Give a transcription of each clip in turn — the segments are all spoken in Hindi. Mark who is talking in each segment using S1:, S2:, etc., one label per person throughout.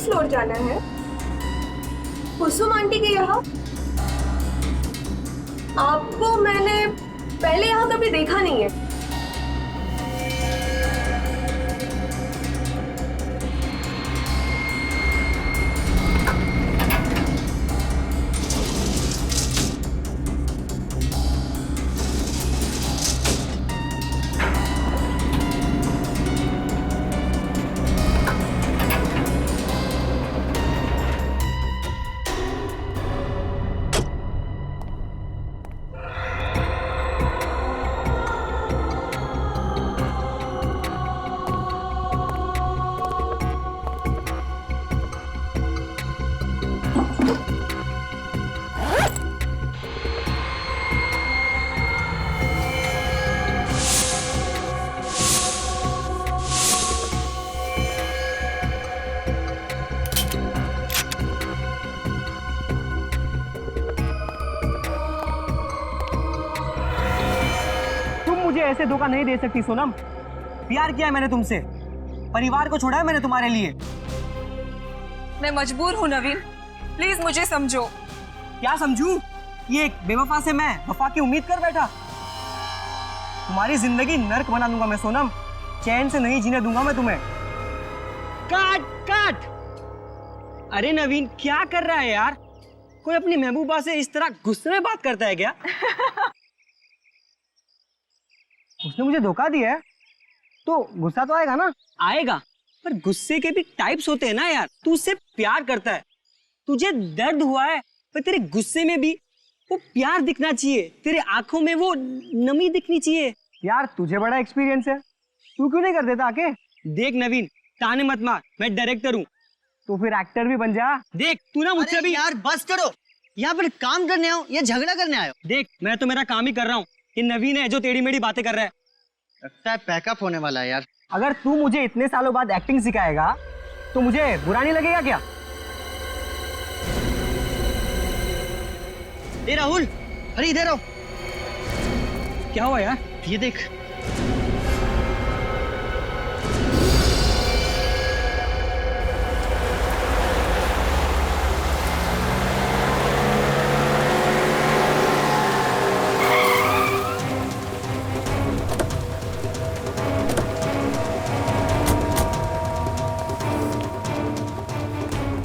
S1: फर्स्ट फ्लोर जाना है, कुसुम आंटी के यहाँ। आपको मैंने पहले यहाँ कभी देखा नहीं है।
S2: मुझे ऐसे धोखा नहीं दे सकती सोनम। प्यार किया है मैंने तुमसे, परिवार को छोड़ा है मैंने तुम्हारे लिए।
S3: मैं मजबूर हूँ नवीन, प्लीज मुझे समझो।
S2: क्या समझूं? ये एक बेवफा से मैं वफा की उम्मीद कर बैठा। तुम्हारी जिंदगी नर्क बना दूंगा मैं सोनम, चैन से नहीं जीने दूंगा मैं तुम्हें। काट काट। अरे नवीन क्या कर रहा है यार? कोई अपनी महबूबा से इस तरह गुस्से में बात करता है क्या? उसने मुझे धोखा दिया है तो गुस्सा तो आएगा ना? आएगा, पर गुस्से के भी टाइप्स होते हैं ना यार। तू उससे प्यार करता है, तुझे दर्द हुआ है, पर तेरे गुस्से में भी वो प्यार दिखना चाहिए, तेरे आंखों में वो नमी दिखनी चाहिए। यार तुझे बड़ा एक्सपीरियंस है, तू क्यों नहीं कर देता आके? देख नवीन, ताने मत मार, मैं डायरेक्टर हूँ, तो फिर एक्टर भी बन जा। देख तू ना मुझसे भी।
S4: यार बस करो, यहाँ पर काम करने आओ या झगड़ा करने आयो?
S2: देख मैं तो मेरा काम ही कर रहा हूँ, ये नवीन है जो टेढ़ी मेढ़ी बातें कर रहा है।
S4: लगता है पैकअप होने वाला है यार।
S2: अगर तू मुझे इतने सालों बाद एक्टिंग सिखाएगा तो मुझे बुरा नहीं लगेगा क्या?
S4: ए राहुल, अरे इधर आओ।
S2: क्या हुआ यार?
S4: ये देख।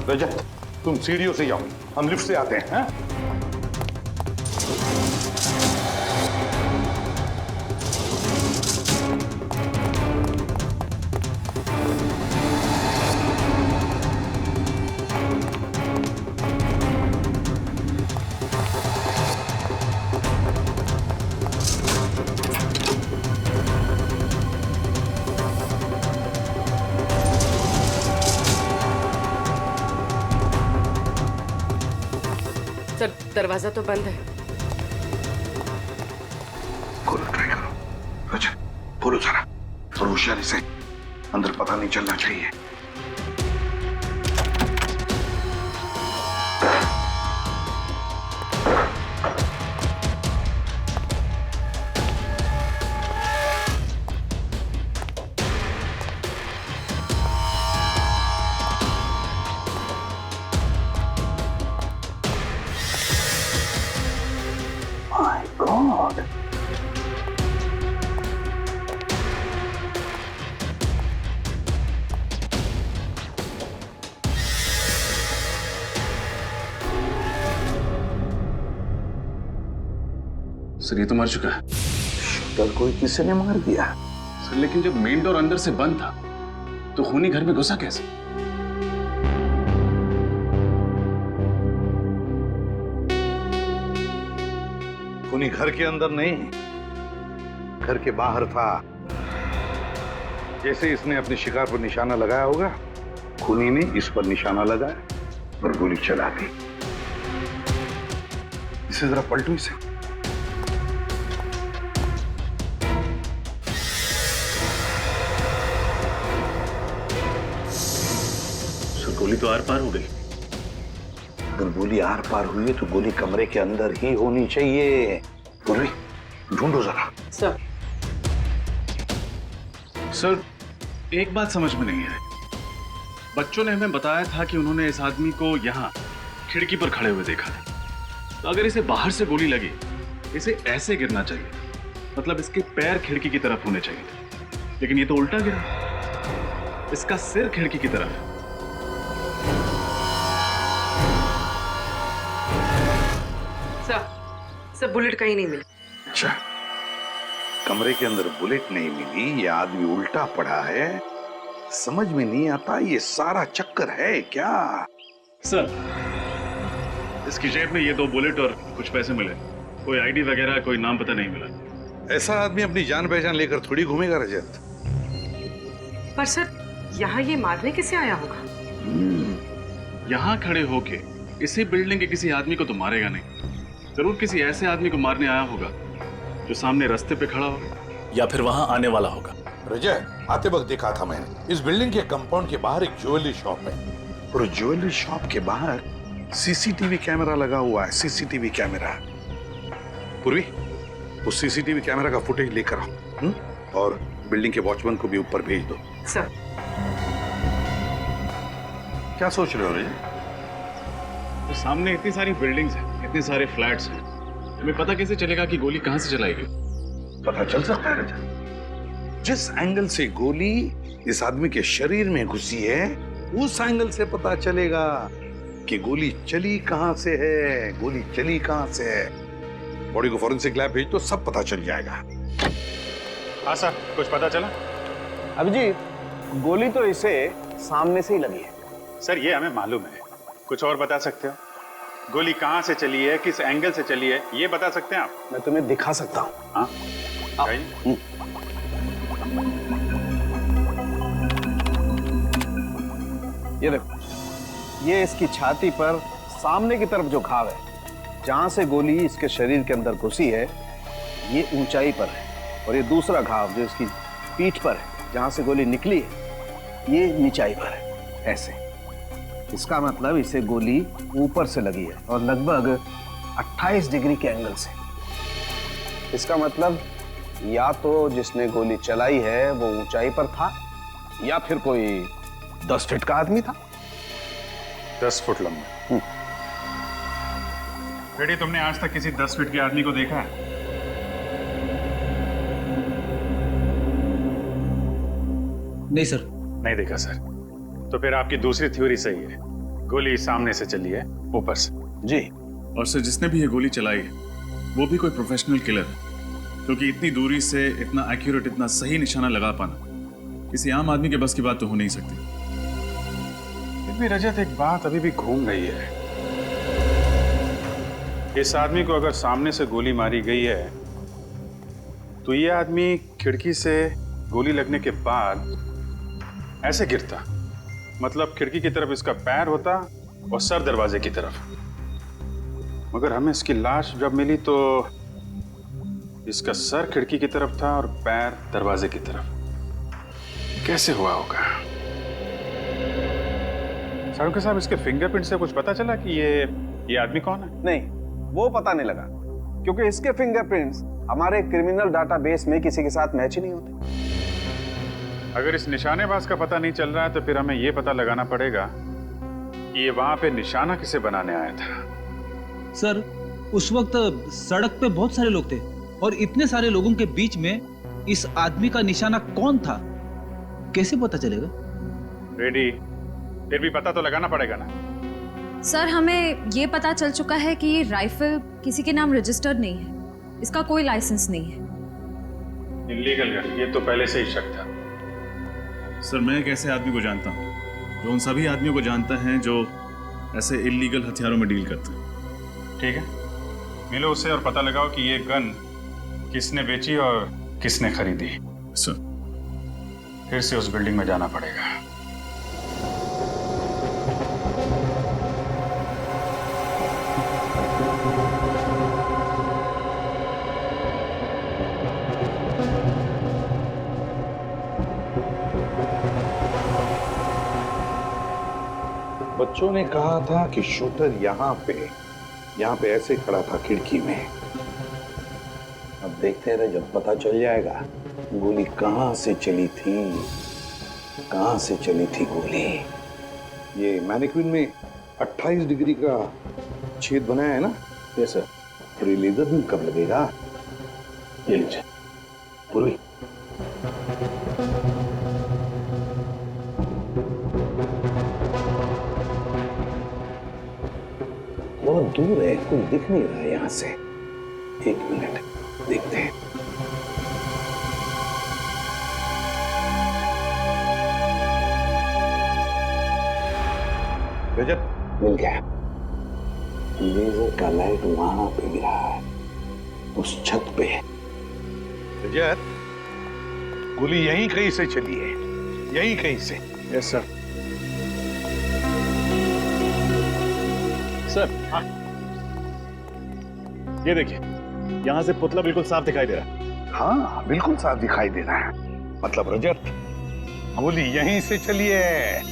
S5: रजत, तुम सीढ़ियों से जाओ, हम लिफ्ट से आते हैं। हाँ?
S6: सर दरवाजा तो बंद है।
S5: खोलो, ट्राई करो। रजत खोलो जरा, और होशियारी से, अंदर पता नहीं चलना चाहिए। God.
S7: सर ये तो मर चुका है।
S5: कल कोई किसी ने मार दिया।
S7: सर लेकिन जब मेन डोर अंदर से बंद था तो खूनी घर में घुसा कैसे?
S5: खूनी घर के अंदर नहीं, घर के बाहर था। जैसे इसने अपने शिकार पर निशाना लगाया होगा, खूनी ने इस पर निशाना लगाया और गोली चला दी। इसे जरा पलटो इसे।
S7: गोली तो आर पार हो गई।
S5: अगर गोली आर पार हुई है तो गोली कमरे के अंदर ही होनी चाहिए। गुरवी, ढूंढो जरा।
S6: सर
S7: सर एक बात समझ में नहीं आ रही, बच्चों ने हमें बताया था कि उन्होंने इस आदमी को यहाँ खिड़की पर खड़े हुए देखा था। तो अगर इसे बाहर से गोली लगी, इसे ऐसे गिरना चाहिए, मतलब इसके पैर खिड़की की तरफ होने चाहिए, लेकिन ये तो उल्टा गिरा, इसका सिर खिड़की की तरफ।
S6: सर बुलेट कहीं नहीं मिली।
S5: अच्छा, कमरे के अंदर बुलेट नहीं मिली, ये आदमी उल्टा पड़ा है। समझ में नहीं आता ये सारा चक्कर है क्या?
S7: सर, इसकी जेब में ये 2 बुलेट और कुछ पैसे मिले। कोई आईडी वगैरह, कोई नाम पता नहीं मिला।
S5: ऐसा आदमी अपनी जान पहचान लेकर थोड़ी घूमेगा रजत।
S6: पर सर, यहाँ ये मारने कैसे आया होगा?
S7: यहाँ खड़े होके इसी बिल्डिंग के किसी आदमी को तो मारेगा नहीं, जरूर किसी ऐसे आदमी को मारने आया होगा जो सामने रास्ते पे खड़ा होगा,
S8: या फिर वहां आने वाला होगा।
S5: रजत, आते वक्त देखा था मैंने, इस बिल्डिंग के कंपाउंड के बाहर एक ज्वेलरी शॉप है, और ज्वेलरी शॉप के बाहर सीसीटीवी कैमरा लगा हुआ है। CCTV camera. पूर्वी, उस सीसीटीवी कैमरा का फुटेज लेकर आओ, और बिल्डिंग के वॉचमैन को भी ऊपर भेज दो।
S6: सर।
S5: क्या सोच रहे हो रजत?
S7: तो सामने इतनी सारी बिल्डिंग्स हैं, इतने सारे फ्लैट्स हैं, हमें पता कैसे चलेगा कि गोली कहां से चलाई गई?
S5: पता चल सकता है रजत, जिस एंगल से गोली इस आदमी के शरीर में घुसी है, उस एंगल से पता चलेगा कि गोली चली कहां से है, गोली चली कहां से है। बॉडी को फॉरेंसिक लैब भेज तो सब पता चल जाएगा।
S7: हाँ सर, कुछ पता चला?
S9: अभिजीत, गोली तो इसे सामने से ही लगी है।
S10: सर, ये हमें मालूम है। कुछ और बता सकते हो? गोली कहां से चली है, किस एंगल से चली है, ये बता सकते हैं आप?
S9: मैं तुम्हें दिखा सकता हूँ।
S10: हाँ,
S9: ये देखो, ये इसकी छाती पर सामने की तरफ जो घाव है, जहां से गोली इसके शरीर के अंदर घुसी है, ये ऊंचाई पर है, और ये दूसरा घाव जो इसकी पीठ पर है, जहां से गोली निकली है, ये नीचाई पर है। ऐसे इसका मतलब इसे गोली ऊपर से लगी है, और लगभग 28 डिग्री के एंगल से। इसका मतलब या तो जिसने गोली चलाई है वो ऊंचाई पर था, या फिर कोई 10 फीट का आदमी था।
S10: 10 फुट लंबा। बेटी, तुमने आज तक किसी 10 फीट के आदमी को देखा है?
S8: नहीं सर।
S10: नहीं देखा सर। तो फिर आपकी दूसरी थ्योरी सही है, गोली सामने से चली है, ऊपर से।
S9: जी।
S7: और सर, जिसने भी ये गोली चलाई है वो भी कोई प्रोफेशनल किलर है, क्योंकि इतनी दूरी से इतना एक्यूरेट, इतना सही निशाना लगा पाना किसी आम आदमी के बस की बात तो हो नहीं सकती।
S10: फिर भी रजत, एक बात अभी भी घूम रही है। इस आदमी को अगर सामने से गोली मारी गई है, तो ये आदमी खिड़की से गोली लगने के बाद ऐसे गिरता, मतलब खिड़की की तरफ इसका पैर होता और सर दरवाजे की तरफ। मगर हमें इसकी लाश जब मिली तो इसका सर खिड़की की तरफ था और पैर दरवाजे की तरफ। कैसे हुआ होगा? सारुके साहब, इसके फिंगरप्रिंट से कुछ पता चला कि ये आदमी कौन है?
S9: नहीं, वो पता नहीं लगा, क्योंकि इसके फिंगरप्रिंट्स हमारे क्रिमिनल डाटाबेस में किसी के साथ मैच ही नहीं होते।
S10: अगर इस निशानेबाज का पता नहीं चल रहा है, तो फिर हमें यह पता लगाना पड़ेगा कि ये वहां पे निशाना किसे बनाने आया था।
S8: सर, उस वक्त सड़क पे बहुत सारे लोग थे, और इतने सारे लोगों के बीच में इस आदमी का निशाना कौन था, कैसे पता चलेगा?
S10: रेडी, फिर भी पता तो लगाना पड़ेगा ना।
S3: सर, हमें ये पता चल चुका है कि ये राइफल किसी के नाम रजिस्टर्ड नहीं है, इसका कोई लाइसेंस नहीं है।
S10: इल्लीगल गन, ये तो पहले से ही शक था।
S7: सर, मैं एक ऐसे आदमी को जानता हूँ जो उन सभी आदमियों को जानता है जो ऐसे इल्लीगल हथियारों में डील करते हैं।
S10: ठीक है, मिलो उससे और पता लगाओ कि ये गन किसने बेची और किसने खरीदी।
S7: सर,
S10: फिर से उस बिल्डिंग में जाना पड़ेगा।
S5: बच्चों ने कहा था कि शूटर यहाँ पे ऐसे खड़ा था खिड़की में। अब देखते रहे, जब पता चल जाएगा गोली कहां से चली थी, कहां से चली थी गोली। ये मैनिक्विन में 28 डिग्री का छेद बनाया है ना?
S9: Yes sir.
S5: और ये लेजर बीम कब लगेगा?
S9: ये लीजिए।
S5: पूर्वी, बहुत दूर है, कुछ दिख नहीं रहा है यहां से। 1 मिनट देखते हैं। रजत, मिल गया। लेजर का लाइट वहां पे गिरा है, उस छत पे। रजत, गोली यहीं कहीं से चली है, यहीं कहीं से।
S9: Yes sir.
S7: सर, ये देखिए, यहां से पुतला बिल्कुल साफ दिखाई दे रहा है।
S5: हाँ, बिल्कुल साफ दिखाई दे रहा है। मतलब रजत, गोली यहीं से चली है।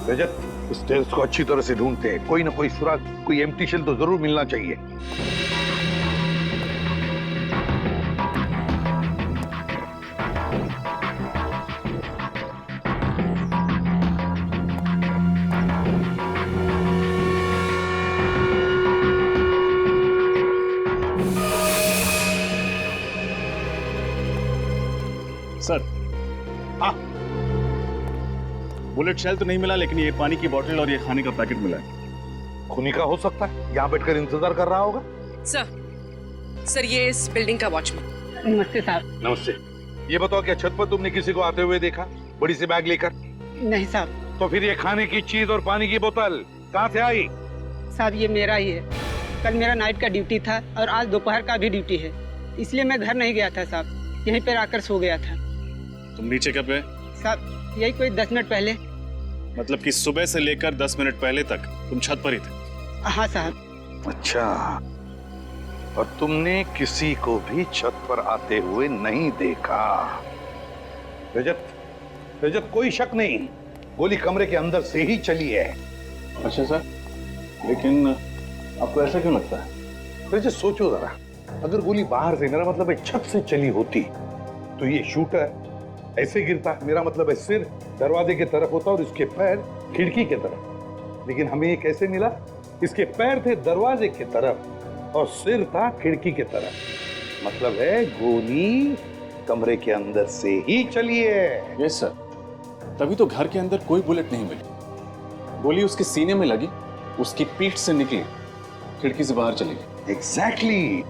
S5: रजत, स्टेल्स को अच्छी तरह से ढूंढते हैं, कोई ना कोई सुराग, कोई एम्प्टी शेल तो जरूर मिलना चाहिए।
S7: सर,
S5: हाँ,
S7: बुलेट शेल तो नहीं मिला, लेकिन ये पानी की बोतल और ये खाने का पैकेट मिला है।
S5: खूनी का हो सकता है, यहाँ बैठकर इंतजार कर रहा होगा।
S6: सर ये इस बिल्डिंग का वॉचमैन।
S2: नमस्ते साहब।
S5: नमस्ते। ये बताओ, क्या छत पर तुमने किसी को आते हुए देखा, बड़ी सी बैग लेकर?
S2: नहीं साहब।
S5: तो फिर ये खाने की चीज और पानी की बोतल कहाँ से आई?
S2: साहब ये मेरा ही है। कल मेरा नाइट का ड्यूटी था और आज दोपहर का भी ड्यूटी है, इसलिए मैं घर नहीं गया था साहब, यहीं पर आकर सो गया था।
S7: तुम नीचे कब गए?
S2: साहब यही कोई 10 मिनट पहले।
S7: मतलब कि सुबह से लेकर 10 मिनट पहले तक तुम छत पर ही थे?
S2: हाँ साहब।
S5: अच्छा, और तुमने किसी को भी छत पर आते हुए नहीं देखा? रजत, रजत, कोई शक नहीं, गोली कमरे के अंदर से ही चली है।
S7: अच्छा सर, लेकिन आपको ऐसा क्यों लगता है?
S5: रजत सोचो जरा, अगर गोली बाहर से, मेरा मतलब है छत से चली होती, तो ये शूटर ऐसे गिरता, मेरा मतलब है सिर दरवाजे की तरफ होता और इसके पैर खिड़की की तरफ। लेकिन हमें ये कैसे मिला? इसके पैर थे दरवाजे की तरफ और सिर था खिड़की की तरफ। मतलब है गोली कमरे के अंदर से ही चली है।
S7: यस सर, तभी तो घर के अंदर कोई बुलेट नहीं मिली। गोली उसके सीने में लगी, उसकी पीठ से निकली, खिड़की से बाहर चली गई।
S5: एग्जैक्टली।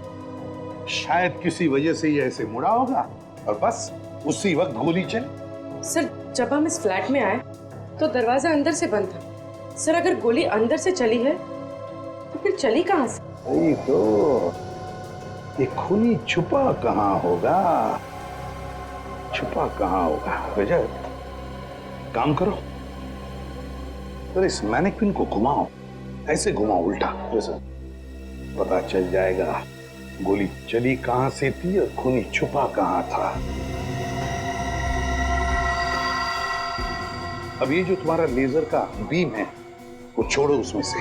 S5: शायद किसी वजह से ये ऐसे मुड़ा होगा और बस उसी वक्त गोली चली।
S6: सर जब हम इस फ्लैट में आए तो दरवाजा अंदर से बंद था। सर अगर गोली अंदर से चली है तो फिर चली कहाँ से?
S5: वही तो, ये खूनी छुपा कहाँ होगा? छुपा कहाँ होगा? रजत, काम करो, तो इस मैनिक्विन को घुमाओ, ऐसे घुमाओ उल्टा। पता चल जाएगा गोली चली कहाँ से थी और खूनी छुपा कहाँ था। अब ये जो तुम्हारा लेजर का बीम है, वो छोड़ो उसमें से।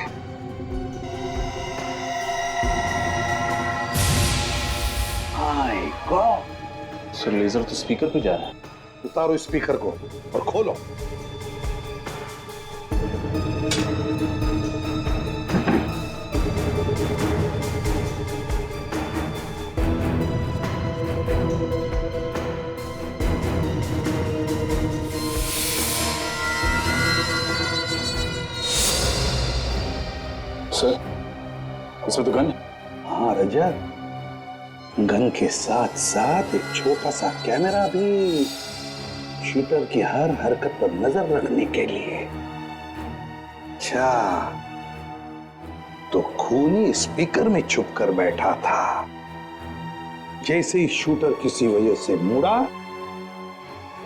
S5: हाय गॉड!
S7: सर लेजर तो स्पीकर पे जा रहा है।
S5: उतारो स्पीकर को और खोलो।
S7: सर, इसमें तो गन है।
S5: हाँ रजत, गन के साथ साथ एक छोटा सा कैमरा भी, शूटर की हर हरकत पर नजर रखने के लिए। अच्छा, तो खूनी स्पीकर में छुप कर बैठा था। जैसे ही शूटर किसी वजह से मुड़ा,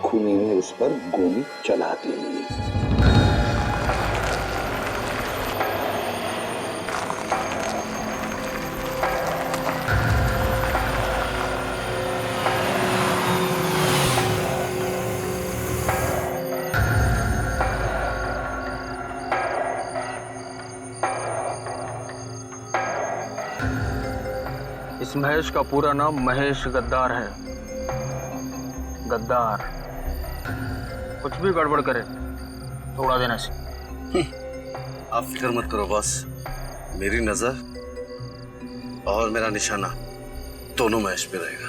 S5: खूनी ने उस पर गोली चला दी।
S11: इस महेश का पूरा नाम महेश गद्दार है। गद्दार कुछ भी गड़बड़ करे तोड़ा देने से।
S9: आप फिक्र मत करो बॉस, मेरी नजर और मेरा निशाना दोनों महेश पे रहेगा।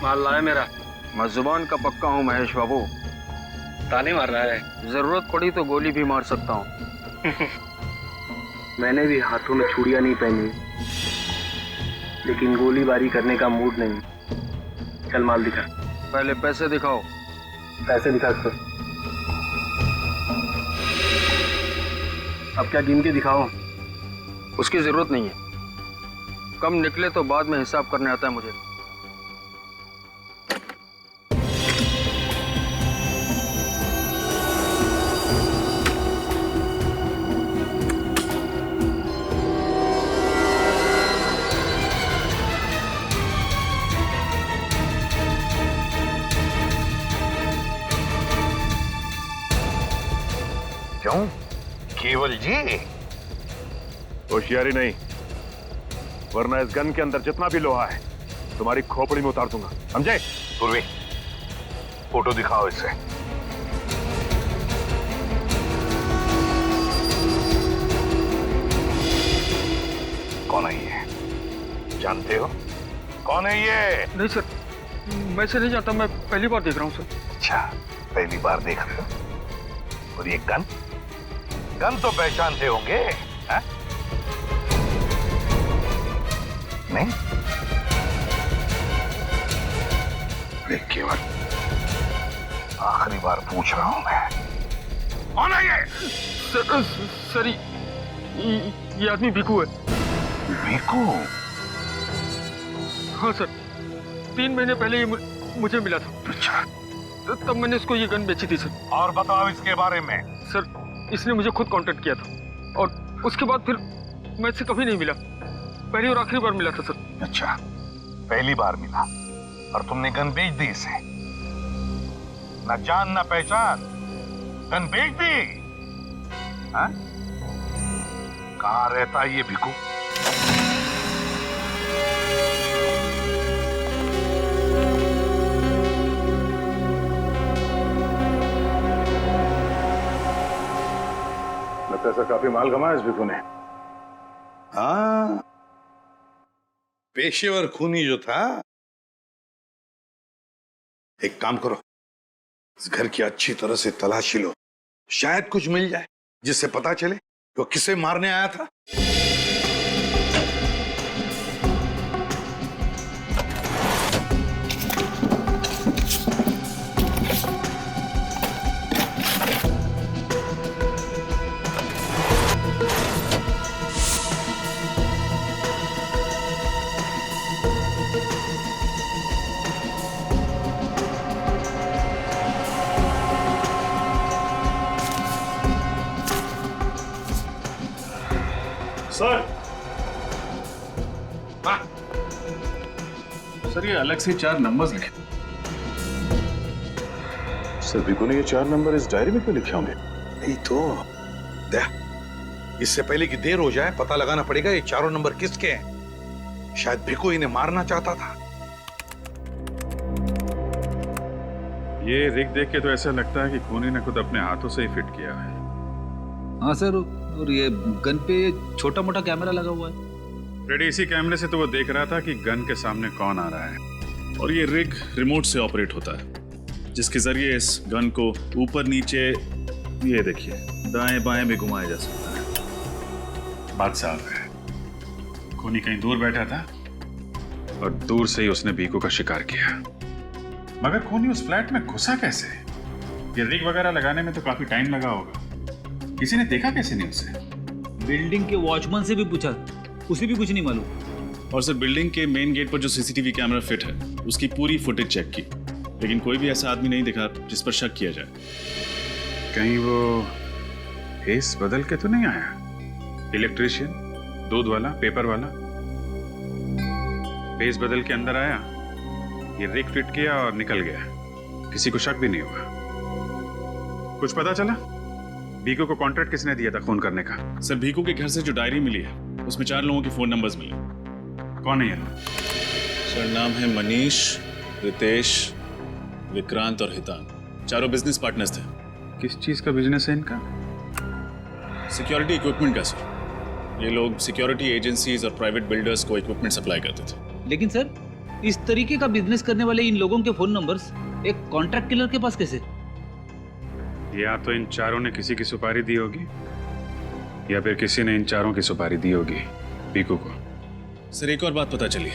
S11: माल लाए मेरा। मैं जुबान का पक्का हूँ महेश बाबू। ताने मार रहा है। जरूरत पड़ी तो गोली भी मार सकता हूँ।
S12: मैंने भी हाथों में छुड़ियां नहीं पहनी, लेकिन गोलीबारी करने का मूड नहीं। चल माल दिखा।
S11: पहले पैसे दिखाओ।
S12: पैसे दिखा सर। अब क्या गिन के दिखाओ?
S11: उसकी जरूरत नहीं है। कम निकले तो बाद में हिसाब करने आता है मुझे।
S5: क्यों केवल जी?
S13: होशियारी नहीं, वरना इस गन के अंदर जितना भी लोहा है तुम्हारी खोपड़ी में उतार दूंगा, समझे?
S5: पूर्वी, फोटो दिखाओ इसे। कौन है ये? जानते हो कौन है ये?
S11: नहीं सर, मैं से नहीं जानता। मैं पहली बार देख रहा हूँ सर।
S5: अच्छा, पहली बार देख रहे हो? और ये गन? गन तो पहचानते होंगे, है? नहीं? देख केवल, आखिरी बार पूछ रहा हूं मैं, कौन है ये?
S11: सर ये आदमी भिकू है।
S5: भिकू?
S11: हाँ सर, 3 महीने पहले ये मुझे मिला था।
S5: अच्छा,
S11: तब मैंने इसको ये गन बेची थी सर।
S5: और बताओ इसके बारे में।
S11: सर, इसने मुझे खुद कांटेक्ट किया था और उसके बाद फिर मैं इससे कभी नहीं मिला। पहली और आखिरी बार मिला था सर।
S5: अच्छा, पहली बार मिला और तुमने गन बेच दी इसे? ना जान ना पहचान, गन बेच दी? हाँ? कहाँ रहता है ये भिकू?
S13: ऐसा काफी माल कमाया इस भिकू ने।
S5: हाँ, पेशेवर खूनी जो था। एक काम करो, इस घर की अच्छी तरह से तलाशी लो, शायद कुछ मिल जाए जिससे पता चले वो किसे मारने आया था।
S7: सर ये अलग से 4 नंबर्स लिखे।
S13: सर भिकू ने ये 4 नंबर इस डायरी में क्यों लिखे होंगे?
S5: नहीं तो दे, इससे पहले कि देर हो जाए पता लगाना पड़ेगा ये 4 नंबर किसके हैं। शायद भिकू इन्हें मारना चाहता था।
S10: ये रिग देख के तो ऐसा लगता है कि खूनी ने खुद अपने हाथों से ही फिट किया है।
S8: हाँ सर, और ये गन पे छोटा मोटा कैमरा लगा हुआ है।
S10: रेडी, इसी कैमरे से तो वो देख रहा था कि गन के सामने कौन आ रहा है। और ये रिग रिमोट से ऑपरेट होता है, जिसके जरिए इस गन को ऊपर नीचे, ये देखिए, दाएं बाएं भी घुमाया जा सकता है। बात साफ है, खूनी कहीं दूर बैठा था और दूर से ही उसने भिकू का शिकार किया। मगर खूनी उस फ्लैट में घुसा कैसे? ये रिग वगैरह लगाने में तो काफी टाइम लगा होगा। किसी ने देखा कैसे नहीं उसे?
S8: बिल्डिंग के वॉचमैन से भी पूछा, उसे भी कुछ नहीं मालूम।
S7: और सर फेसिलिटी के मेन गेट पर जो सीसीटीवी कैमरा फिट है उसकी पूरी फुटेज चेक की, लेकिन कोई भी ऐसा आदमी नहीं दिखा जिस पर शक किया जाए।
S10: कहीं वो फेस बदल के तो नहीं आया? इलेक्ट्रिशियन, दूध वाला, पेपर वाला, फेस बदल के अंदर आया, ये रिग फिट किया और निकल गया। किसी को शक भी नहीं हुआ। कुछ पता चला भीकू को कॉन्ट्रैक्ट किसने दिया था खून करने का?
S7: सर भीकू के घर से जो डायरी मिली है उसमें 4 लोगों के फोन नंबर्स मिले।
S10: कौन है ये?
S7: सर नाम है मनीष, रितेश, विक्रांत और हितान। चारों बिजनेस पार्टनर्स थे।
S10: किस चीज का बिजनेस है इनका?
S7: सिक्योरिटी इक्विपमेंट का सर। ये लोग सिक्योरिटी एजेंसीज और प्राइवेट बिल्डर्स को इक्विपमेंट सप्लाई करते थे।
S8: लेकिन सर इस तरीके का बिजनेस करने वाले इन लोगों के फोन नंबर्स एक कॉन्ट्रैक्ट किलर के पास कैसे?
S10: या तो इन चारों ने किसी की सुपारी दी होगी या फिर किसी ने इन चारों की सुपारी दी होगी भीकू को।
S7: सर एक और बात पता चली।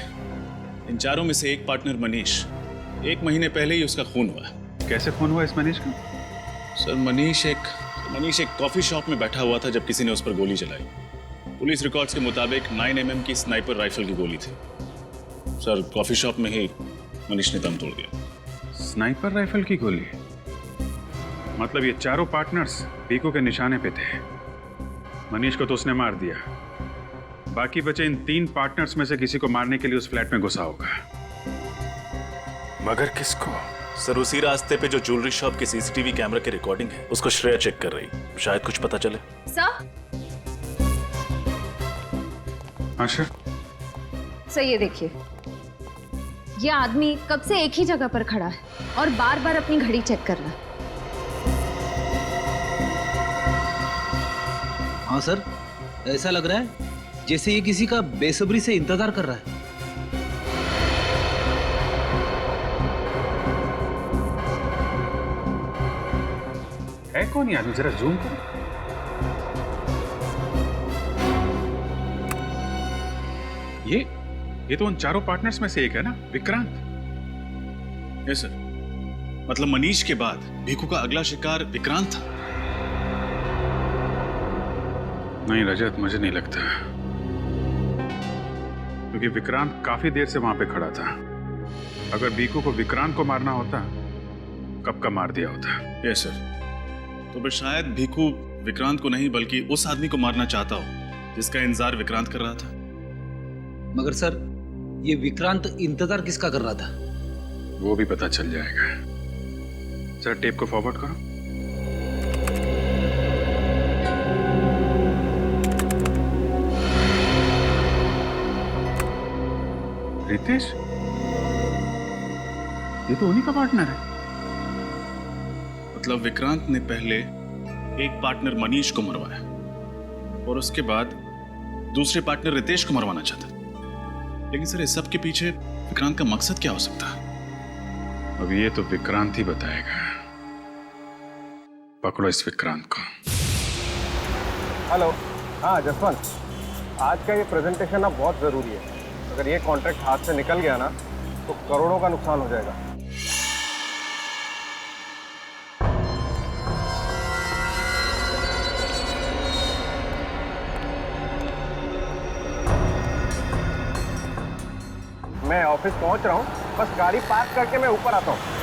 S7: इन चारों में से एक पार्टनर मनीष 1 महीने पहले ही उसका खून हुआ।
S10: कैसे खून हुआ इस मनीष का?
S7: सर मनीष एक कॉफी शॉप में बैठा हुआ था जब किसी ने उस पर गोली चलाई। पुलिस रिकॉर्ड्स के मुताबिक 9 mm की स्नाइपर राइफल की गोली थी। सर कॉफी शॉप में ही मनीष ने दम तोड़ दिया।
S10: स्नाइपर राइफल की गोली? मतलब ये चारों पार्टनर्स भीकू के निशाने पे थे। मनीष को तो उसने मार दिया, बाकी बचे इन 3 पार्टनर्स में से किसी को मारने के लिए उस फ्लैट में घुसा होगा।
S7: मगर किसको? सर उसी रास्ते पे जो ज्वेलरी शॉप की सीसीटीवी कैमरा की रिकॉर्डिंग है उसको श्रेया चेक कर रही। शायद कुछ पता चले।
S3: सर
S10: अच्छा
S3: सर ये देखिए, ये आदमी कब से एक ही जगह पर खड़ा है और बार बार अपनी घड़ी चेक कर रहा है।
S8: हाँ सर, ऐसा लग रहा है जैसे ये किसी का बेसब्री से इंतजार कर रहा है।
S10: कौन ये आदमी? जरा जूम करो। ये तो उन चारों पार्टनर्स में से एक है ना, विक्रांत?
S7: Yes sir. मतलब मनीष के बाद भीकू का अगला शिकार विक्रांत था?
S10: नहीं रजत, मुझे नहीं लगता, क्योंकि विक्रांत काफी देर से वहां पे खड़ा था। अगर भीकू को विक्रांत को मारना होता कब का मार दिया होता।
S7: Yes sir. तो फिर शायद भीकू विक्रांत को नहीं बल्कि उस आदमी को मारना चाहता हो जिसका इंतजार विक्रांत कर रहा था।
S8: मगर सर ये विक्रांत इंतजार किसका कर रहा था?
S10: वो भी पता चल जाएगा। सर टेप को फॉरवर्ड करो। रितेश, ये तो उन्हीं का पार्टनर है।
S7: मतलब विक्रांत ने पहले एक पार्टनर मनीष को मरवाया और उसके बाद दूसरे पार्टनर रितेश को मरवाना चाहता। लेकिन सर इस सब के पीछे विक्रांत का मकसद क्या हो सकता है?
S10: अब ये तो विक्रांत ही बताएगा। पकड़ो इस विक्रांत को।
S12: हेलो, हाँ जसवंत, आज का ये प्रेजेंटेशन अब बहुत ज़रूरी है। अगर ये कॉन्ट्रैक्ट हाथ से निकल गया ना तो करोड़ों का नुकसान हो जाएगा। मैं ऑफिस पहुंच रहा हूँ, बस गाड़ी पार्क करके मैं ऊपर आता हूँ।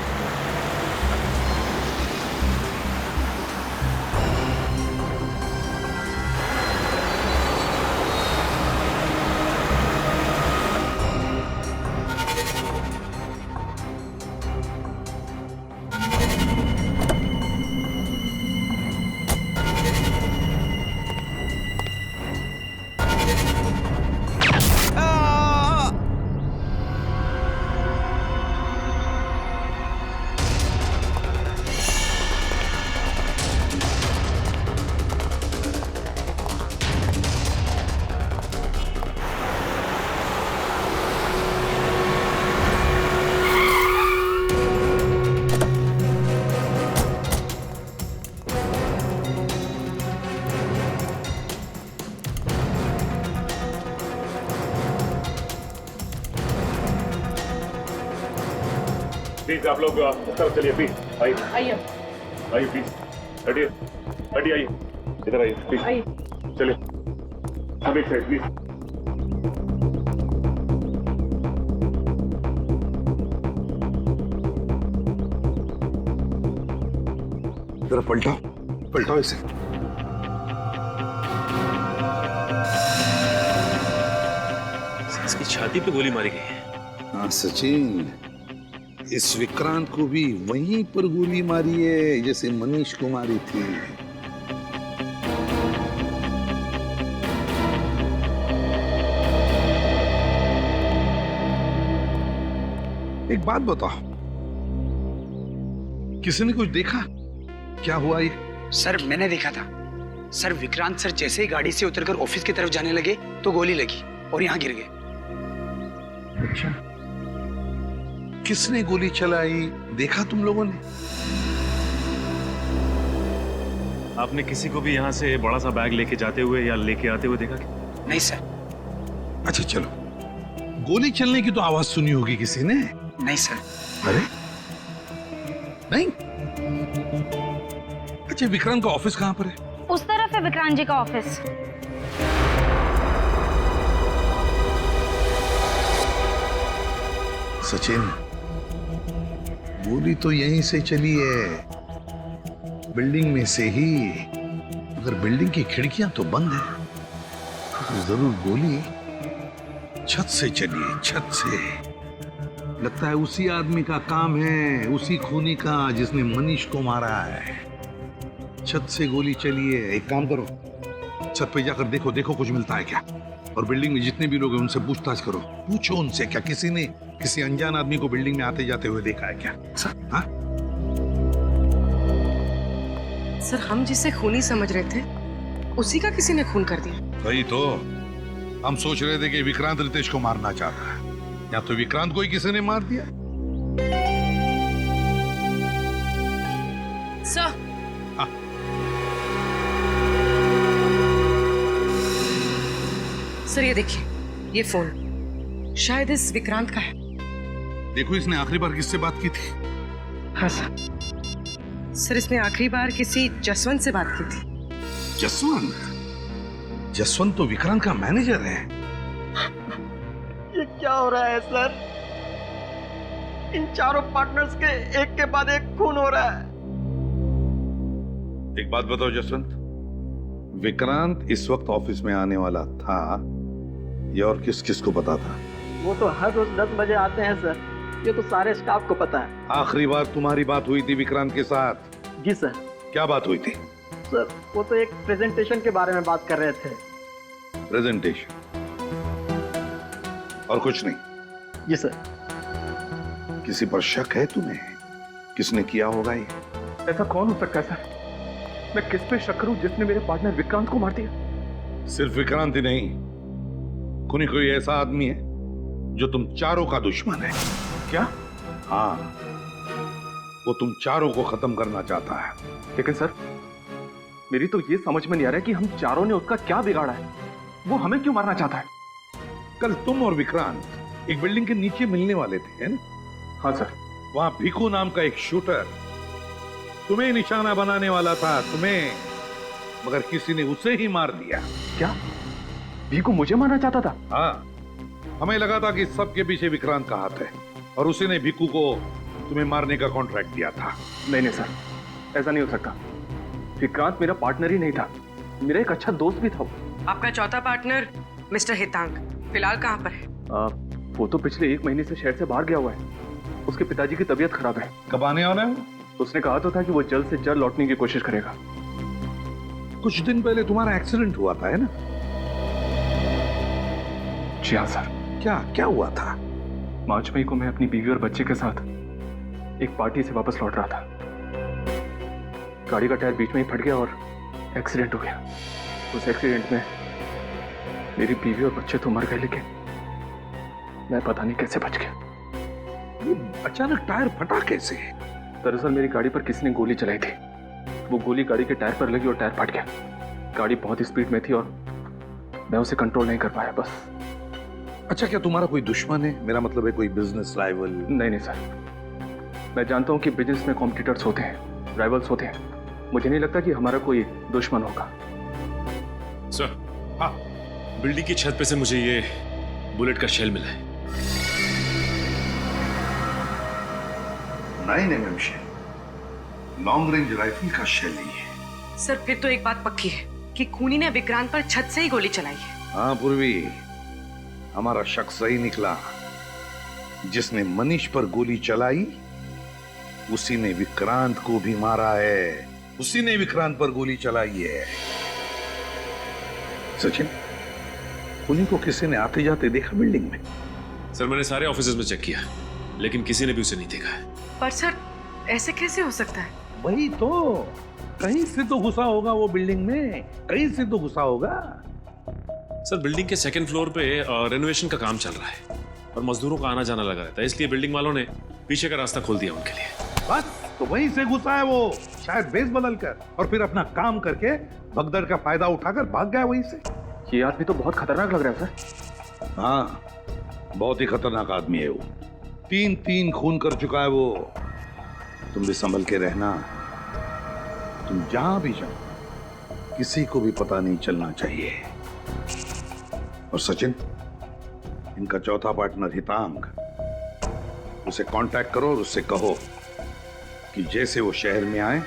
S13: प्लीज आप लोग उस तरफ चलिए, प्लीज आइए
S6: आइए
S13: आइए, प्लीज हटिए हटिए, आइए इधर आइए प्लीज,
S6: आइए
S13: चलिए सब एक साइड प्लीज।
S5: जरा पलटाओ पलटाओ इसे।
S7: इसकी छाती पे गोली मारी गई है।
S5: हाँ सचिन, इस विक्रांत को भी वहीं पर गोली मारी है जैसे मनीष को मारी थी। एक बात बताओ, किसी ने कुछ देखा? क्या हुआ ये?
S14: सर मैंने देखा था सर, विक्रांत सर जैसे ही गाड़ी से उतरकर ऑफिस की तरफ जाने लगे तो गोली लगी और यहाँ गिर गए।
S5: अच्छा, किसने गोली चलाई देखा तुम लोगों ने?
S7: आपने किसी को भी यहाँ से बड़ा सा बैग लेके जाते हुए या लेके आते हुए देखा क्या?
S14: नहीं सर।
S5: अच्छा चलो, गोली चलने की तो आवाज सुनी होगी किसी ने?
S14: नहीं सर।
S5: अरे नहीं? अच्छा, विक्रांत का ऑफिस कहाँ पर है?
S15: उस तरफ है विक्रांत जी का ऑफिस।
S5: सचिन, गोली तो यहीं से चली है, बिल्डिंग में से ही। अगर बिल्डिंग की खिड़कियां तो बंद है तो जरूर गोली छत से चली है, छत से। लगता है उसी आदमी का काम है, उसी खूनी का जिसने मनीष को मारा है। छत से गोली चली है। एक काम करो, छत पे जाकर देखो, देखो कुछ मिलता है क्या। और बिल्डिंग में जितने भी लोग हैं उनसे पूछताछ करो, पूछो उनसे क्या किसी ने किसी अनजान आदमी को बिल्डिंग में आते जाते हुए देखा है क्या? हाँ?
S6: सर, हम जिसे खूनी समझ रहे थे उसी का किसी ने खून कर दिया।
S5: वही तो हम सोच रहे थे कि विक्रांत रितेश को मारना चाहता है, या तो विक्रांत को ही किसी ने मार दिया।
S6: सर, सर ये देखिए, ये फोन शायद इस विक्रांत का है।
S5: देखो, इसने आखिरी बार किससे बात की थी?
S6: हाँ सर। सर, इसने आखिरी बार किसी जसवंत से बात की थी।
S5: जसवंत? जसवंत तो विक्रांत का मैनेजर है।
S2: ये क्या हो रहा है सर? इन चारों पार्टनर्स के एक के बाद एक खून हो रहा है।
S5: एक बात बताओ जसवंत, विक्रांत इस वक्त ऑफिस में आने वाला था, ये और किस किस को पता था?
S2: वो तो हर रोज 10 बजे आते हैं सर, ये तो सारे स्टाफ को पता है।
S5: आखिरी बार तुम्हारी बात हुई थी विक्रांत के साथ?
S2: जी सर।
S5: क्या बात हुई थी?
S2: सर, वो तो एक प्रेजेंटेशन के बारे में बात कर रहे थे।
S5: प्रेजेंटेशन? और कुछ नहीं?
S2: जी सर।
S5: किसी पर शक है तुम्हें? किसने किया होगा ये?
S12: ऐसा कौन हो सकता है सर? मैं किस पे शक करूं जिसने मेरे पार्टनर विक्रांत को मार दिया?
S5: सिर्फ विक्रांत ही नहीं, खूनी कोई ऐसा आदमी है जो तुम चारों का दुश्मन है।
S12: क्या?
S5: हाँ, वो तुम चारों को खत्म करना चाहता है।
S12: लेकिन सर, मेरी तो ये समझ में नहीं आ रहा है कि हम चारों ने उसका क्या बिगाड़ा है। वो हमें क्यों मारना चाहता है?
S5: कल तुम और विक्रांत एक बिल्डिंग के नीचे मिलने वाले थे, है ना?
S12: हाँ सर।
S5: वहां भीखू नाम का एक शूटर तुम्हें निशाना बनाने वाला था, तुम्हें, मगर किसी ने उसे ही मार दिया।
S12: क्या? भीखू मुझे मारना चाहता था?
S5: हाँ, हमें लगा था कि सबके पीछे विक्रांत का हाथ है और उसी ने भीखू को तुम्हें मारने का कॉन्ट्रैक्ट दिया था।
S12: नहीं सर, ऐसा नहीं हो सकता। विक्रांत मेरा पार्टनर ही नहीं था, मेरा एक अच्छा दोस्त भी था।
S6: आपका चौथा पार्टनर मिस्टर हितांक फिलहाल कहाँ पर है?
S12: वो तो पिछले 1 महीने से शहर से बाहर गया हुआ है। उसके पिताजी की तबीयत खराब है।
S5: कब आने वाला है?
S12: उसने कहा तो था कि वो जल्द से जल्द लौटने की कोशिश करेगा।
S5: कुछ दिन पहले तुम्हारा एक्सीडेंट हुआ था, है ना?
S12: जी हाँ सर।
S5: क्या हुआ था?
S12: 5 मई को मैं अपनी बीवी और बच्चे के साथ एक पार्टी से वापस लौट रहा था। गाड़ी का टायर बीच में ही फट गया और एक्सीडेंट हो गया। उस एक्सीडेंट में मेरी बीवी और बच्चे तो मर गए, लेकिन मैं पता नहीं कैसे बच गया।
S5: ये अचानक टायर फटा कैसे?
S12: दरअसल मेरी गाड़ी पर किसी ने गोली चलाई थी। वो गोली गाड़ी के टायर पर लगी और टायर फट गया। गाड़ी बहुत ही स्पीड में थी और मैं उसे कंट्रोल नहीं कर पाया, बस।
S5: अच्छा, क्या तुम्हारा कोई दुश्मन है? मेरा मतलब है कोई बिजनेस राइवल?
S12: नहीं सर, मैं जानता हूँ कि बिजनेस में कॉम्पिटिटर्स होते हैं, राइवल्स होते हैं। मुझे नहीं लगता कि हमारा कोई दुश्मन होगा।
S7: सर, हाँ, बिल्डिंग की छत पे से मुझे ये बुलेट का शेल मिला है।
S5: 9 mm shell, long range rifle का शेल ही है।
S6: सर, फिर तो एक बात पक्की है कि खूनी ने विक्रांत पर छत से ही गोली चलाई है।
S5: हाँ पूर्वी, हमारा शक सही निकला। जिसने मनीष पर गोली चलाई उसी ने विक्रांत को भी मारा है, उसी ने विक्रांत पर गोली चलाई है। सचिन, उन्हीं को किसी ने आते जाते देखा बिल्डिंग में?
S7: सर मैंने सारे ऑफिसेज में चेक किया, लेकिन किसी ने भी उसे नहीं देखा है।
S6: पर सर ऐसे कैसे हो सकता है?
S5: वही तो, कहीं से तो घुसा होगा वो बिल्डिंग में, कहीं से तो घुसा होगा।
S7: सर बिल्डिंग के सेकंड फ्लोर पे रेनोवेशन का काम चल रहा है और मजदूरों का आना जाना लगा रहता है, इसलिए बिल्डिंग वालों ने पीछे का रास्ता खोल दिया उनके लिए।
S5: बस तो वहीं से घुसा है वो, शायद बेस बदल कर, और फिर अपना काम करके भगदड़ का फायदा उठाकर भाग गया वहीं से।
S12: ये आदमी तो बहुत खतरनाक लग रहा है सर।
S5: हाँ, बहुत ही खतरनाक आदमी है वो। 3 खून कर चुका है वो। तुम भी संभल के रहना, तुम जहां भी जाओ किसी को भी पता नहीं चलना चाहिए। और सचिन, इनका चौथा पार्टनर हितांग, उसे कांटेक्ट करो और उससे कहो कि जैसे वो शहर में आए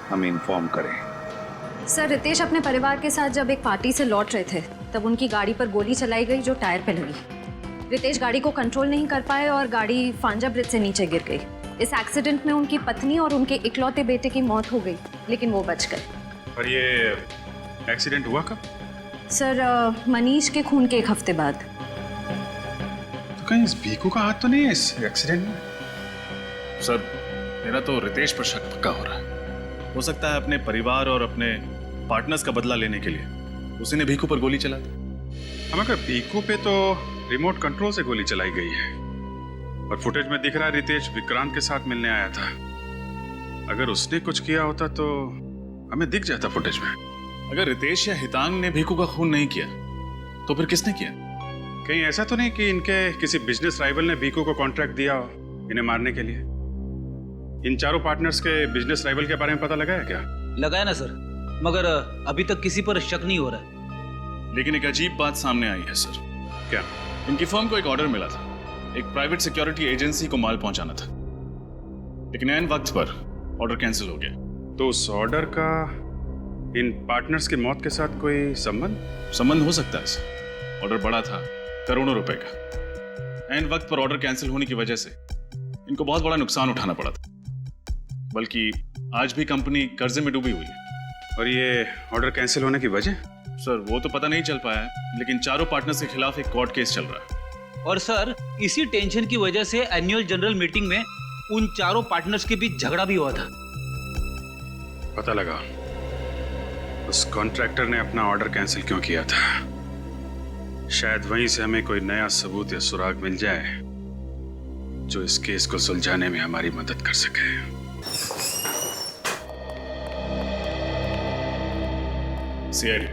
S5: हमें इन्फॉर्म करें।
S3: सर, रितेश अपने परिवार के साथ जब एक पार्टी से लौट रहे थे तब उनकी गाड़ी पर गोली चलाई गई जो टायर पे लगी। रितेश गाड़ी को कंट्रोल नहीं कर पाए और गाड़ी फांजा ब्रिज से नीचे गिर गई। इस एक्सीडेंट में उनकी पत्नी और उनके इकलौते बेटे की मौत हो गई, लेकिन वो बच गए।
S10: और ये एक्सीडेंट हुआ कब?
S3: सर, मनीष के खून के 1 हफ्ते बाद।
S10: तो कहीं इस भीखू का हाथ तो नहीं है इस एक्सीडेंट में?
S7: सर मेरा तो रितेश पर शक पक्का हो रहा है। हो सकता है अपने परिवार और अपने पार्टनर्स का बदला लेने के लिए उसी ने भीखू पर गोली चला दी।
S10: हमें भीखू पे तो रिमोट कंट्रोल से गोली चलाई गई है और फुटेज में दिख रहा है रितेश विक्रांत के साथ मिलने आया था। अगर उसने कुछ किया होता तो हमें दिख जाता फुटेज में।
S7: अगर रितेश या हितांग ने भीखू का खून नहीं किया तो फिर किसने किया?
S10: कहीं ऐसा तो नहीं कि इनके किसी बिजनेस राइवल ने भीखू को कॉन्ट्रैक्ट दिया हो इन्हें मारने के लिए? इन चारों पार्टनर्स के बिजनेस राइवल के बारे में पता लगा है क्या?
S8: लगाया ना सर, मगर अभी तक किसी पर शक नहीं हो रहा है।
S7: लेकिन एक अजीब बात सामने आई है सर।
S10: क्या?
S7: इनकी फर्म को एक ऑर्डर मिला था, एक प्राइवेट सिक्योरिटी एजेंसी को माल पहुंचाना था, लेकिन ऐन वक्त पर ऑर्डर कैंसिल हो गया।
S10: तो उस ऑर्डर का इन पार्टनर्स की मौत के साथ कोई
S7: संबंध हो सकता है सर। ऑर्डर बड़ा था, करोड़ों रुपए का। ऐन वक्त पर ऑर्डर कैंसिल होने की वजह से इनको बहुत बड़ा नुकसान उठाना पड़ा था, बल्कि आज भी कंपनी कर्जे में डूबी हुई है।
S10: और ये ऑर्डर कैंसिल होने की वजह?
S7: सर वो तो पता नहीं चल पाया है, लेकिन चारों पार्टनर्स के खिलाफ एक कोर्ट केस चल रहा है।
S8: और सर, इसी टेंशन की वजह से एनुअल जनरल मीटिंग में उन चारों पार्टनर्स के बीच झगड़ा भी हुआ था।
S10: पता लगा उस कॉन्ट्रैक्टर ने अपना ऑर्डर कैंसिल क्यों किया था। शायद वहीं से हमें कोई नया सबूत या सुराग मिल जाए जो इस केस को सुलझाने में हमारी मदद कर सके।
S7: सीआईडी,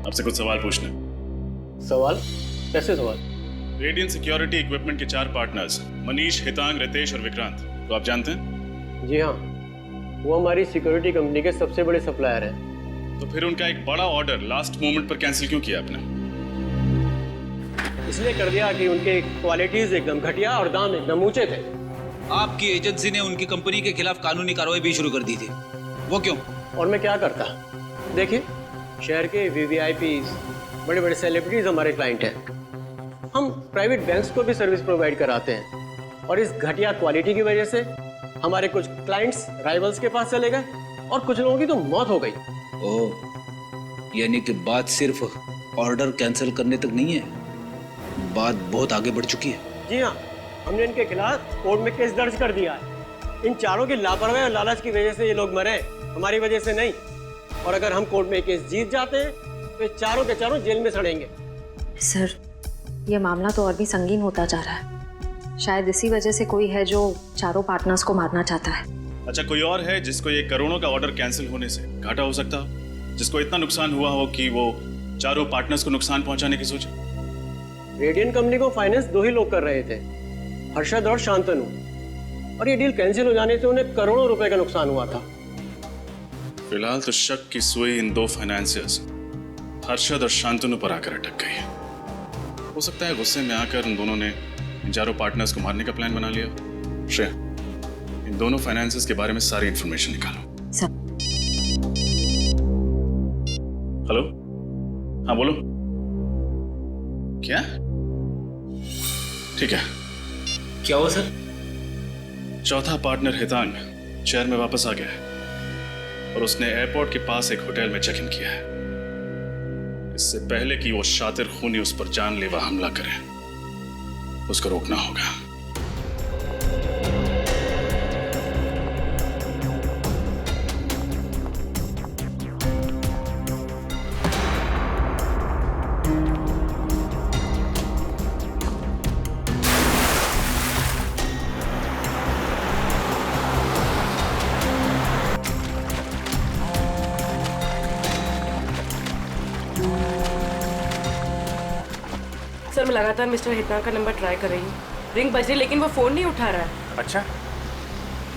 S7: आपसे कुछ सवाल पूछने।
S12: सवाल? कैसे सवाल?
S7: रेडियन सिक्योरिटी इक्विपमेंट के 4 पार्टनर्स मनीष, हितांग, रितेश और विक्रांत तो आप जानते हैं?
S12: जी हाँ, वो हमारी सिक्योरिटी कंपनी के सबसे बड़े सप्लायर हैं।
S7: तो फिर उनका एक बड़ा ऑर्डर लास्ट मोमेंट पर कैंसिल क्यों किया आपने?
S12: इसलिए कर दिया कि उनके क्वालिटीज एकदम घटिया और दाम एकदम ऊंचे थे।
S8: आपकी एजेंसी ने उनकी कंपनी के खिलाफ कानूनी कार्रवाई भी शुरू कर दी थी। वो क्यों?
S12: और मैं क्या करता? देखिए, शहर के वीवीआईपीज, बड़े बड़े सेलिब्रिटीज हमारे क्लाइंट हैं। हम प्राइवेट बैंक्स को भी सर्विस प्रोवाइड कराते हैं और इस घटिया क्वालिटी की वजह से हमारे कुछ क्लाइंट्स राइवल्स के पास चले गए और कुछ लोगों की तो मौत हो गई।
S8: ओह, यानी कि बात सिर्फ ऑर्डर कैंसिल करने तक नहीं है, बात बहुत आगे बढ़ चुकी है।
S12: जी हाँ, हमने इनके खिलाफ कोर्ट में केस दर्ज कर दिया है। इन चारों की लापरवाही और लालच की वजह से ये लोग मरे, हमारी वजह से नहीं। और अगर हम कोर्ट में केस जीत जाते हैं तो ये चारों के चारों जेल में सड़ेंगे।
S3: सर, ये मामला तो और भी संगीन होता जा रहा है। शायद इसी वजह से कोई है जो चारों पार्टनर्स को मारना चाहता है।
S7: अच्छा, कोई और है जिसको ये करोड़ों का ऑर्डर कैंसिल होने से घाटा हो सकता हो, जिसको इतना नुकसान हुआ हो कि वो चारों पार्टनर्स को नुकसान पहुंचाने की सोचे?
S12: रेडियन कंपनी को फाइनेंस 2 ही लोग कर रहे थे, हर्षद और शांतनु, और ये डील कैंसिल हो जाने से उन्हें करोड़ों रुपए का नुकसान हुआ था।
S7: फिलहाल तो शक की सुई इन 2 फाइनेंसियर्स हर्षद और शांतनु पर आकर अटक गई है। हो सकता है गुस्से में आकर उन दोनों ने इन चारों पार्टनर्स को मारने का प्लान बना लिया। श्रेया, इन दोनों फाइनेंसियर्स के बारे में सारी इंफॉर्मेशन निकालो।
S3: सर।
S7: हेलो, हाँ बोलो। क्या? ठीक है।
S8: क्या हुआ सर?
S7: चौथा पार्टनर हितांग शहर में वापस आ गया है और उसने एयरपोर्ट के पास एक होटल में चेक इन किया है। इससे पहले कि वो शातिर खूनी उस पर जानलेवा हमला करे, उसको रोकना होगा।
S6: सर मैं लगातार मिस्टर हितांग का नंबर ट्राई कर रही हूँ, रिंग बज रही लेकिन वो फोन नहीं उठा रहा है।
S10: अच्छा,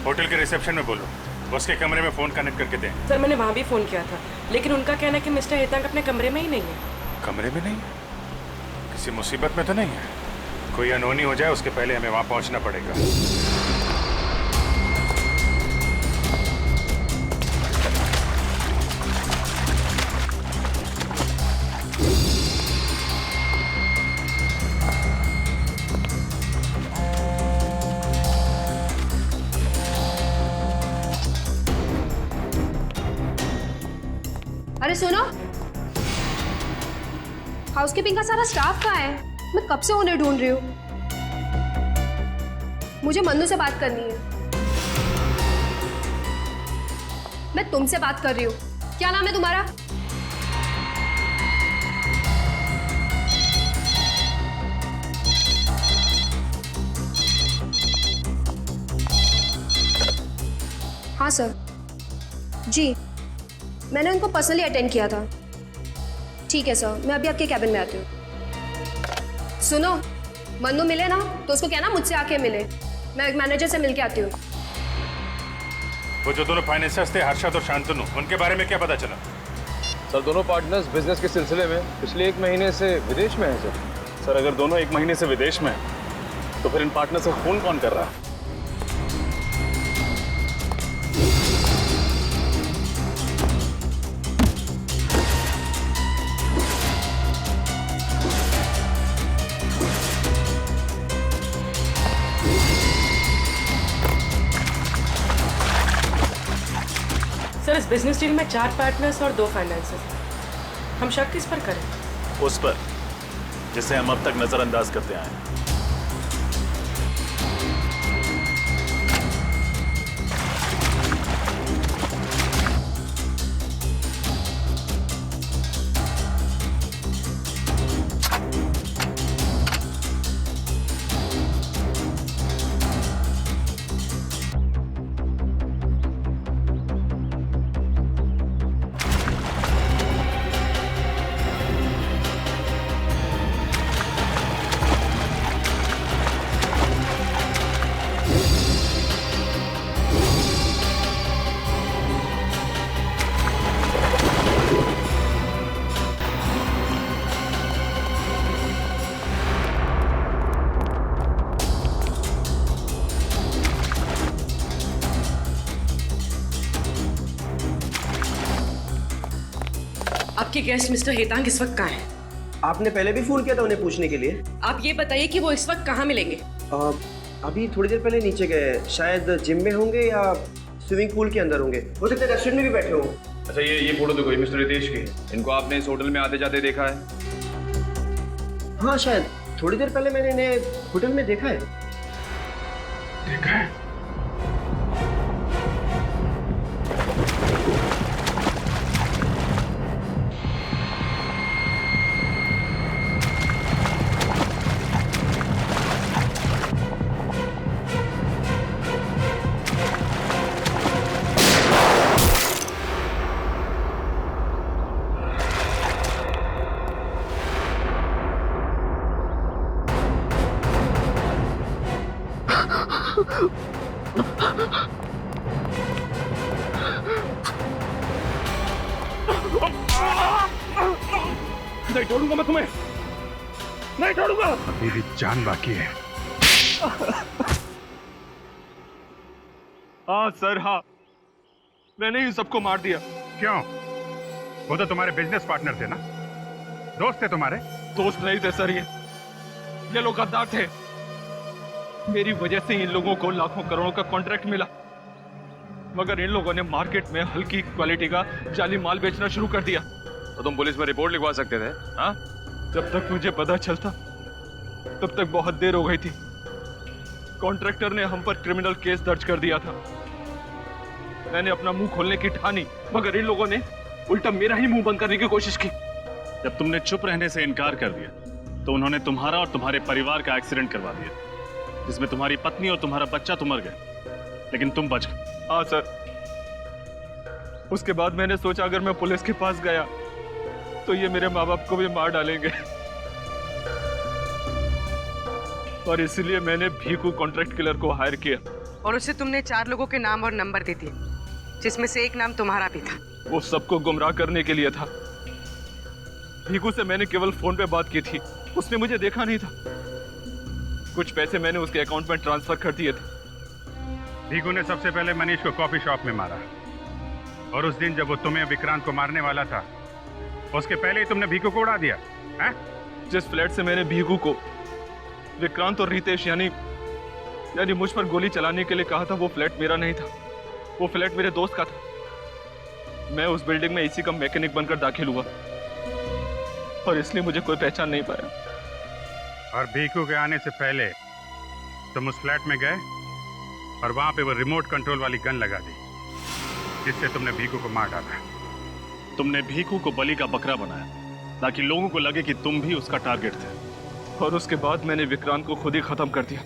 S10: होटल के रिसेप्शन में बोलो, उसके कमरे में फोन कनेक्ट करके दें।
S6: सर मैंने वहाँ भी फोन किया था, लेकिन उनका कहना है कि मिस्टर हितांग अपने कमरे में ही नहीं है।
S10: कमरे में नहीं? किसी मुसीबत में तो नहीं है? कोई अनहोनी हो जाए उसके पहले हमें वहाँ पहुँचना पड़ेगा।
S1: अरे सुनो, हाउसकीपिंग का सारा स्टाफ कहाँ है? मैं कब से उन्हें ढूंढ रही हूँ। मुझे मन्नू से बात करनी है। मैं तुमसे बात कर रही हूँ। क्या नाम है तुम्हारा? हाँ सर जी, मैंने उनको पर्सनली अटेंड किया था। ठीक है सर, मैं अभी आपके कैबिन में आती हूँ। सुनो, मन्नू मिले ना तो उसको कहना मुझसे आके मिले। मैं एक मैनेजर से मिलके आती हूँ।
S10: वो जो दोनों फाइनेंसर्स थे, हर्षद और शांतनु, उनके बारे में क्या पता चला?
S13: सर दोनों पार्टनर्स बिजनेस के सिलसिले में पिछले 1 महीने से विदेश में हैं सर।
S7: सर अगर दोनों 1 महीने से विदेश में हैं, तो फिर इन पार्टनर से फोन कौन कर रहा है?
S6: सर इस बिजनेस डील में 4 पार्टनर्स और 2 फाइनेंसर्स। हम शक किस पर करें?
S7: उस पर जिसे हम अब तक नजरअंदाज करते आए हैं।
S6: आपके गेस्ट मिस्टर हेतांग इस वक्त कहाँ हैं?
S12: आपने पहले भी फोन किया था उन्हें पूछने के लिए।
S6: आप ये बताइए कि वो इस वक्त कहाँ मिलेंगे?
S12: अभी थोड़ी देर पहले नीचे गए, शायद जिम में होंगे या स्विमिंग पूल के अंदर होंगे। हो सकता है रेस्टोरेंट में भी बैठे हों।
S13: अच्छा ये फोटो देखो, ये मिस्टर रितेश की है। इनको आपने इस होटल में आते जाते देखा है?
S12: हाँ शायद थोड़ी देर पहले मैंने इन्हें होटल में देखा है।
S10: देखा है?
S13: नहीं छोड़ूंगा मैं तुम्हें, नहीं छोड़ूंगा।
S10: अभी भी जान बाकी है।
S13: हाँ सर हाँ, मैंने ही सबको मार दिया।
S10: क्यों? वो तो तुम्हारे बिजनेस पार्टनर थे ना, दोस्त थे तुम्हारे।
S13: दोस्त नहीं थे सर, ये लोग गद्दार थे।
S16: मेरी वजह से इन लोगों को लाखों करोड़ों का कॉन्ट्रैक्ट मिला, मगर इन लोगों ने मार्केट में हल्की क्वालिटी का जाली माल बेचना शुरू कर दिया।
S7: तो तुम पुलिस में रिपोर्ट लिखवा सकते थे। हाँ,
S16: जब तक मुझे पता चलता तब तक बहुत देर हो गई थी। कॉन्ट्रैक्टर ने हम पर क्रिमिनल केस दर्ज कर दिया था। मैंने अपना मुंह खोलने की ठानी, मगर इन लोगों ने उल्टा मेरा ही मुंह बंद करने की कोशिश की।
S7: जब तुमने चुप रहने से इनकार कर दिया तो उन्होंने तुम्हारा और तुम्हारे परिवार का एक्सीडेंट करवा दिया, जिसमें तुम्हारी पत्नी और तुम्हारा बच्चा तो मर गए, लेकिन तुम बच गए।
S16: हाँ सर, उसके बाद मैंने सोचा अगर मैं पुलिस के पास गया तो ये मेरे माँ बाप को भी मार डालेंगे, और इसलिए मैंने भीखू कॉन्ट्रैक्ट किलर को हायर किया।
S6: और उसे तुमने 4 लोगों के नाम और नंबर दे दिए, जिसमें से एक नाम तुम्हारा भी था।
S16: वो सबको गुमराह करने के लिए था। भीखू से मैंने केवल फोन पे बात की थी, उसने मुझे देखा नहीं था। कुछ पैसे मैंने उसके अकाउंट में ट्रांसफर कर दिए थे।
S10: भीखू ने सबसे पहले मनीष को कॉफी शॉप में मारा, और उस दिन जब वो तुम्हें विक्रांत को मारने वाला था, उसके पहले ही तुमने भीखू को उड़ा दिया है?
S16: जिस फ्लैट से मैंने भीखू को विक्रांत और रितेश यानी मुझ पर गोली चलाने के लिए कहा था, वो फ्लैट मेरा नहीं था, वो फ्लैट मेरे दोस्त का था। मैं उस बिल्डिंग में इसी का मैकेनिक बनकर दाखिल हुआ, और इसलिए मुझे कोई पहचान नहीं पाया।
S10: और भीखू के आने से पहले तुम उस फ्लैट में गए और वहां पे वो रिमोट कंट्रोल वाली गन लगा दी, जिससे तुमने भीखू को मार डाला।
S7: तुमने भीखू को बलि का बकरा बनाया ताकि लोगों को लगे कि तुम भी उसका टारगेट थे,
S16: और उसके बाद मैंने विक्रांत को खुद ही खत्म कर दिया।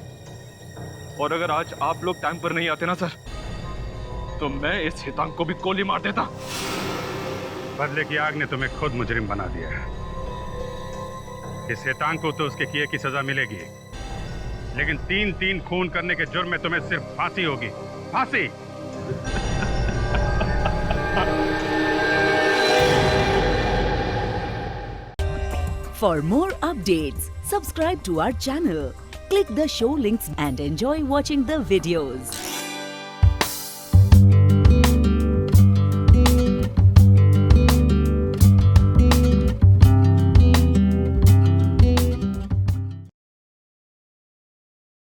S16: और अगर आज आप लोग टाइम पर नहीं आते ना सर, तो मैं इस हितांग को भी गोली मार देता।
S10: बदले की आग ने तुम्हें खुद मुजरिम बना दिया है। इस हितांग को तो उसके किए की सजा मिलेगी, लेकिन 3-3 खून करने के जुर्म में तुम्हें सिर्फ फांसी होगी, फांसी।
S17: For more updates, subscribe to our channel, click the show links and enjoy watching the videos.